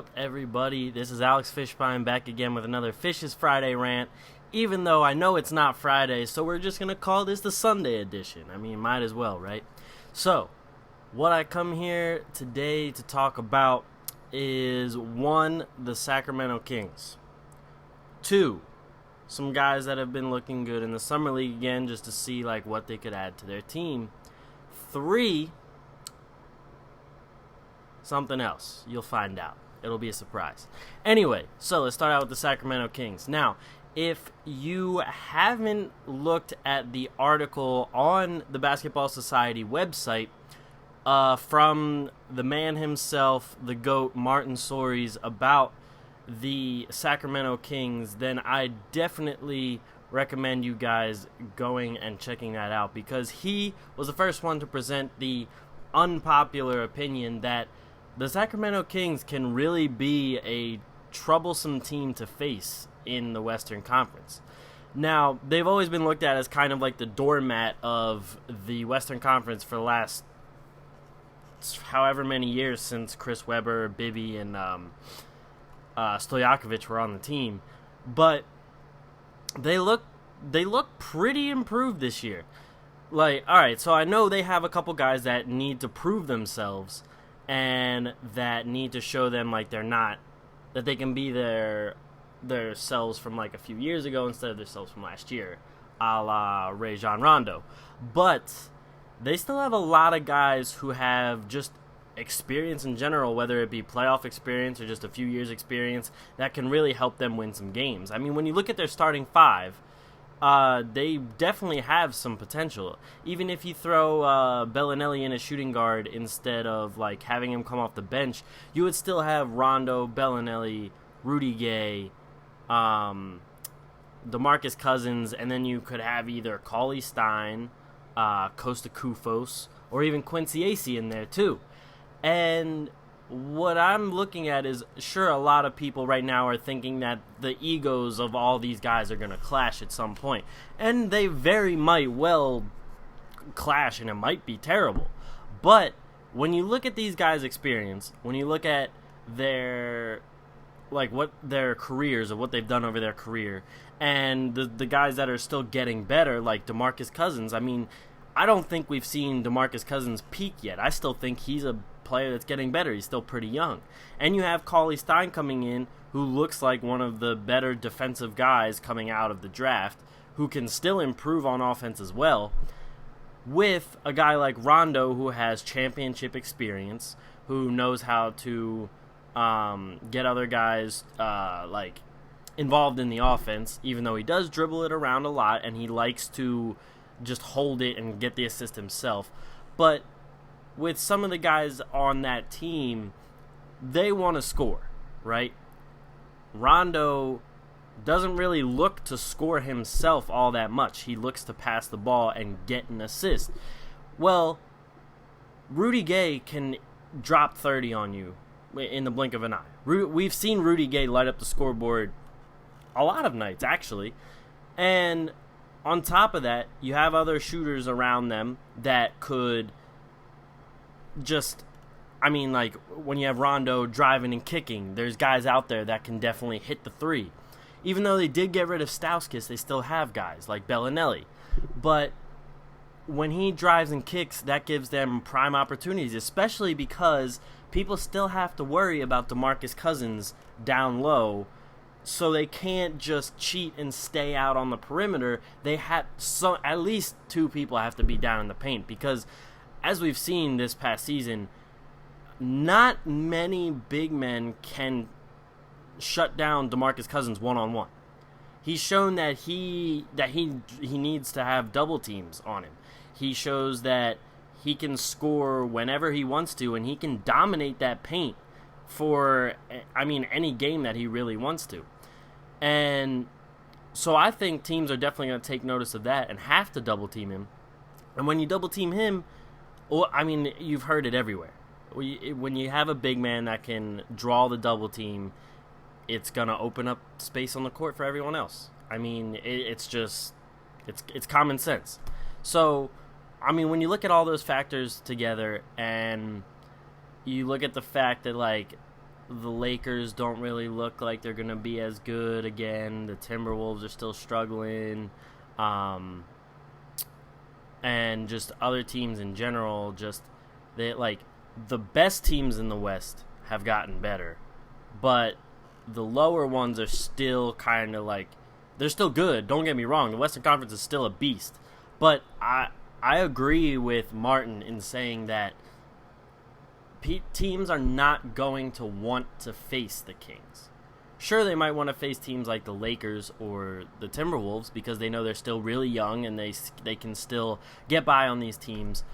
up, everybody? This is Alex Fischbein back again with another Fisch's Friday rant. Even though I know it's not Friday, so we're just going to call this the Sunday edition. I mean, might as well, right? So, what I come here today to talk about is 1, the Sacramento Kings. 2, some guys that have been looking good in the Summer League again, just to see like what they could add to their team. 3, something else. You'll find out. It'll be a surprise. Anyway, so let's start out with the Sacramento Kings. Now, if you haven't looked at the article on the Basketball Society website from the man himself, the GOAT, Martin Sories, about the Sacramento Kings, then I definitely recommend you guys going and checking that out, because he was the first one to present the unpopular opinion that the Sacramento Kings can really be a troublesome team to face in the Western Conference. Now, they've always been looked at as kind of like the doormat of the Western Conference for the last however many years since Chris Webber, Bibby, and Stojakovic were on the team. But they look pretty improved this year. Like, all right, so I know they have a couple guys that need to prove themselves and that need to show them like that they can be their selves from like a few years ago instead of their selves from last year, a la Rajon Rondo. But they still have a lot of guys who have just experience in general, whether it be playoff experience or just a few years experience, that can really help them win some games. I mean, when you look at their starting 5, they definitely have some potential. Even if you throw Bellinelli in a shooting guard instead of like having him come off the bench, you would still have Rondo, Bellinelli, Rudy Gay, DeMarcus Cousins, and then you could have either Cauley Stein, Costa Koufos, or even Quincy Acey in there too. And what I'm looking at is, sure, a lot of people right now are thinking that the egos of all these guys are going to clash at some point. And they very might well clash, and it might be terrible. But when you look at these guys' experience, when you look at their careers, of what they've done over their career, and the guys that are still getting better, like DeMarcus Cousins, I mean, I don't think we've seen DeMarcus Cousins peak yet. I still think he's a player that's getting better. He's still pretty young. And you have Cauley Stein coming in, who looks like one of the better defensive guys coming out of the draft, who can still improve on offense as well, with a guy like Rondo, who has championship experience, who knows how to get other guys involved in the offense, even though he does dribble it around a lot and he likes to just hold it and get the assist himself. But with some of the guys on that team, they want to score, right? Rondo doesn't really look to score himself all that much. He looks to pass the ball and get an assist. Well, Rudy Gay can drop 30 on you in the blink of an eye. We've seen Rudy Gay light up the scoreboard a lot of nights, actually. And on top of that, you have other shooters around them that could just, I mean, like, when you have Rondo driving and kicking, there's guys out there that can definitely hit the 3. Even though they did get rid of Stauskas, they still have guys like Bellinelli. But when he drives and kicks, that gives them prime opportunities, especially because people still have to worry about DeMarcus Cousins down low, so they can't just cheat and stay out on the perimeter. They have at least 2 people have to be down in the paint, because as we've seen this past season, not many big men can shut down DeMarcus Cousins one-on-one. He's shown that he needs to have double teams on him. He shows that he can score whenever he wants to, and he can dominate that paint for, I mean, any game that he really wants to. And so I think teams are definitely going to take notice of that and have to double team him. And when you double team him, well, I mean, you've heard it everywhere. When you have a big man that can draw the double team, it's going to open up space on the court for everyone else. I mean, it's common sense. So, I mean, when you look at all those factors together and you look at the fact that, like, the Lakers don't really look like they're going to be as good again. The Timberwolves are still struggling. And just other teams in general, just they like the best teams in the West have gotten better, but the lower ones are still kind of like they're still good. Don't get me wrong, the Western Conference is still a beast, but I agree with Martin in saying that teams are not going to want to face the Kings. Sure, they might want to face teams like the Lakers or the Timberwolves because they know they're still really young and they can still get by on these teams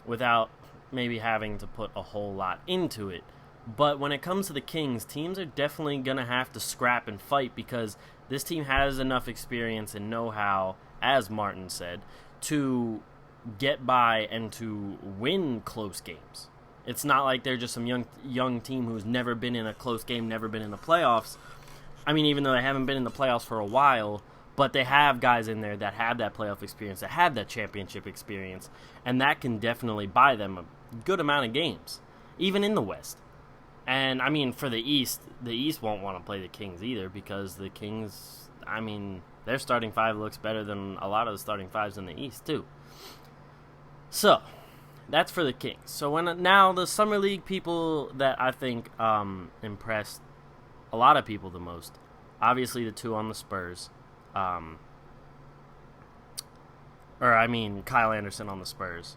without maybe having to put a whole lot into it. But when it comes to the Kings, teams are definitely going to have to scrap and fight because this team has enough experience and know-how, as Martin said, to get by and to win close games. It's not like they're just some young team who's never been in a close game, never been in the playoffs. I mean, even though they haven't been in the playoffs for a while, but they have guys in there that have that playoff experience, that have that championship experience, and that can definitely buy them a good amount of games, even in the West. And, I mean, for the East won't want to play the Kings either because the Kings, I mean, their starting five looks better than a lot of the starting fives in the East, too. So that's for the Kings. So now the Summer League people that I think impressed a lot of people the most, obviously the two on the Spurs, Kyle Anderson on the Spurs.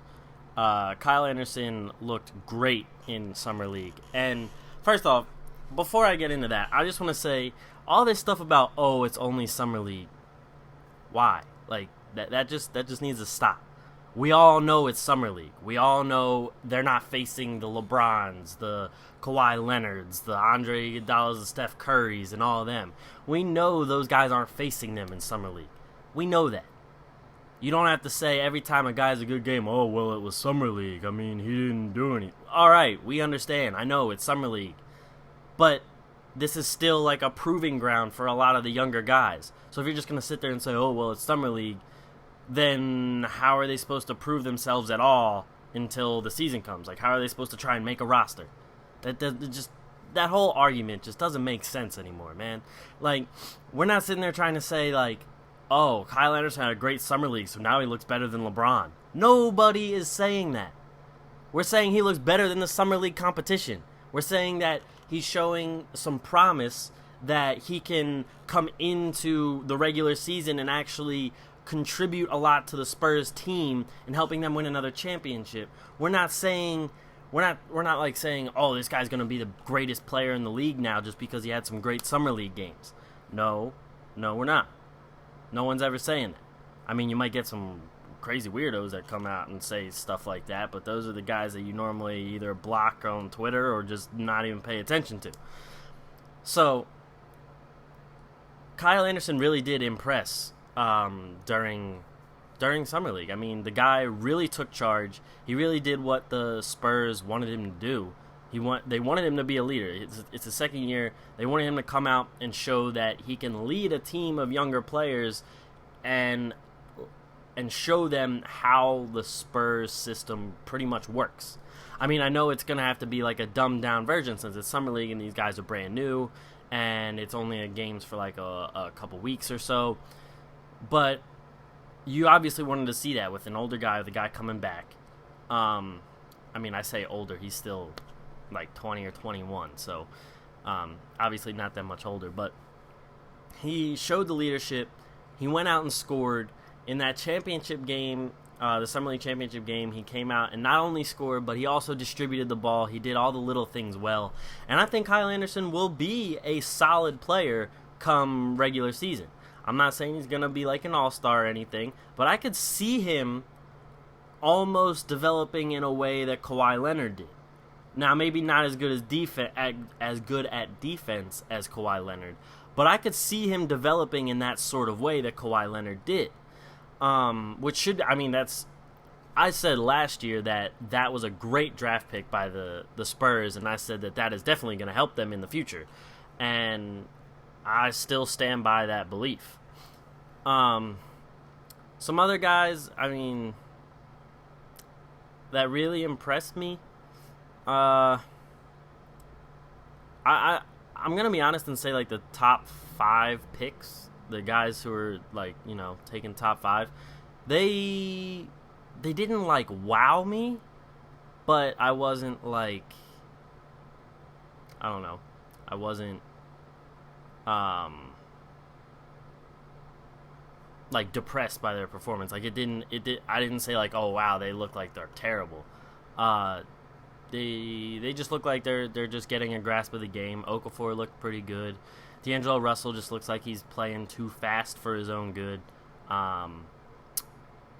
Kyle Anderson looked great in Summer League. And first off, before I get into that, I just want to say all this stuff about, it's only Summer League. Why? Like that just needs to stop. We all know it's Summer League. We all know they're not facing the LeBrons, the Kawhi Leonards, the Andre Iguodala's, the Steph Currys, and all of them. We know those guys aren't facing them in Summer League. We know that. You don't have to say every time a guy's a good game, it was Summer League. I mean, he didn't do anything. All right, we understand. I know it's Summer League. But this is still like a proving ground for a lot of the younger guys. So if you're just going to sit there and say, it's Summer League, then how are they supposed to prove themselves at all until the season comes? Like, how are they supposed to try and make a roster? That whole argument just doesn't make sense anymore, man. Like, we're not sitting there trying to say, like, Kyle Anderson had a great Summer League, so now he looks better than LeBron. Nobody is saying that. We're saying he looks better than the Summer League competition. We're saying that he's showing some promise that he can come into the regular season and actually contribute a lot to the Spurs team and helping them win another championship. We're not saying this guy's going to be the greatest player in the league now just because he had some great Summer League games. No, we're not. No one's ever saying that. I mean, you might get some crazy weirdos that come out and say stuff like that, but those are the guys that you normally either block on Twitter or just not even pay attention to. So, Kyle Anderson really did impress during Summer League. I mean, the guy really took charge. He really did what the Spurs wanted him to do. They wanted him to be a leader. It's the second year. They wanted him to come out and show that he can lead a team of younger players and show them how the Spurs system pretty much works. I mean, I know it's going to have to be like a dumbed-down version since it's Summer League and these guys are brand new and it's only games for like a couple weeks or so. But you obviously wanted to see that with an older guy, with a guy coming back. I mean, I say older. He's still like 20 or 21, so obviously not that much older. But he showed the leadership. He went out and scored. In that championship game, the Summer League championship game, he came out and not only scored, but he also distributed the ball. He did all the little things well. And I think Kyle Anderson will be a solid player come regular season. I'm not saying he's going to be like an all-star or anything, but I could see him almost developing in a way that Kawhi Leonard did. Now, maybe not as good at defense as Kawhi Leonard, but I could see him developing in that sort of way that Kawhi Leonard did. I said last year that was a great draft pick by the Spurs, and I said that is definitely going to help them in the future. And I still stand by that belief. Some other guys, I mean, that really impressed me. I'm gonna be honest and say like the top 5 picks, the guys who are like taking top 5, they didn't like wow me, but I wasn't like, I don't know, I wasn't like depressed by their performance. Like I didn't say like, oh wow, they look like they're terrible. They just look like they're just getting a grasp of the game. Okafor looked pretty good. D'Angelo Russell just looks like he's playing too fast for his own good.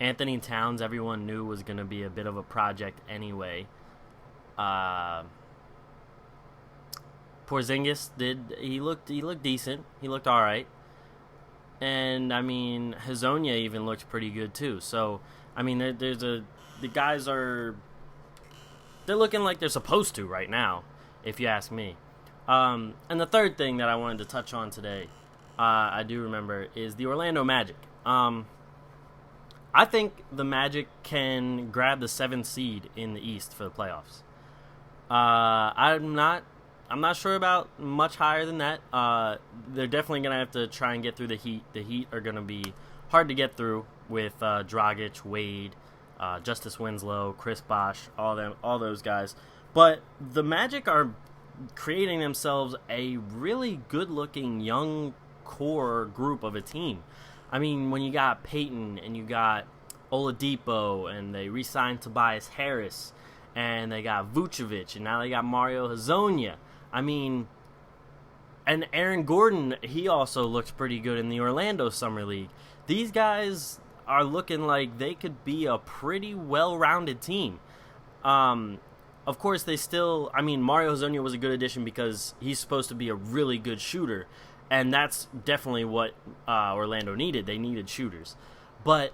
Anthony Towns, everyone knew was going to be a bit of a project anyway. Porzingis he looked decent. He looked all right. And I mean, Hazonia even looked pretty good too. So I mean, the guys they're looking like they're supposed to right now, if you ask me. And the third thing that I wanted to touch on today, I do remember, is the Orlando Magic. I think the Magic can grab the 7th seed in the East for the playoffs. I'm not sure about much higher than that. They're definitely going to have to try and get through the Heat. The Heat are going to be hard to get through with Dragic, Wade, Justice Winslow, Chris Bosh, all those guys. But the Magic are creating themselves a really good-looking young core group of a team. I mean, when you got Peyton and you got Oladipo and they re-signed Tobias Harris and they got Vucevic and now they got Mario Hazonia. I mean, and Aaron Gordon, he also looks pretty good in the Orlando Summer League. These guys are looking like they could be a pretty well-rounded team. Of course, Mario Hazonia was a good addition because he's supposed to be a really good shooter, and that's definitely what Orlando needed. They needed shooters. But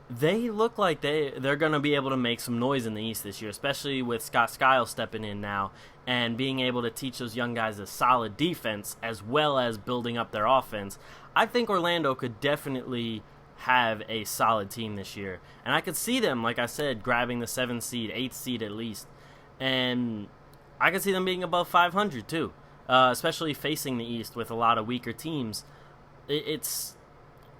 they look like they're going to be able to make some noise in the East this year, especially with Scott Skiles stepping in now and being able to teach those young guys a solid defense as well as building up their offense. I think Orlando could definitely have a solid team this year. And I could see them, like I said, grabbing the 7th seed, 8th seed at least. And I could see them being above 500 too, especially facing the East with a lot of weaker teams. It's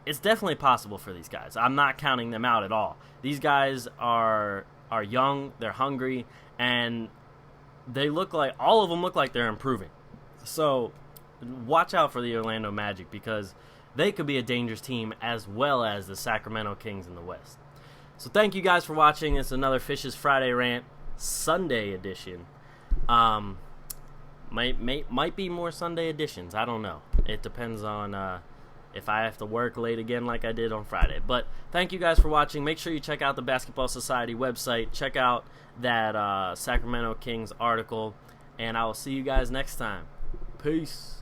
definitely possible for these guys. I'm not counting them out at all. These guys are young, they're hungry, and all of them look like they're improving. So watch out for the Orlando Magic because they could be a dangerous team as well as the Sacramento Kings in the West. So thank you guys for watching. It's another Fisch's Friday Rant Sunday edition. Might be more Sunday editions. I don't know. It depends on if I have to work late again like I did on Friday. But thank you guys for watching. Make sure you check out the Basketball Society website. Check out that Sacramento Kings article. And I will see you guys next time. Peace.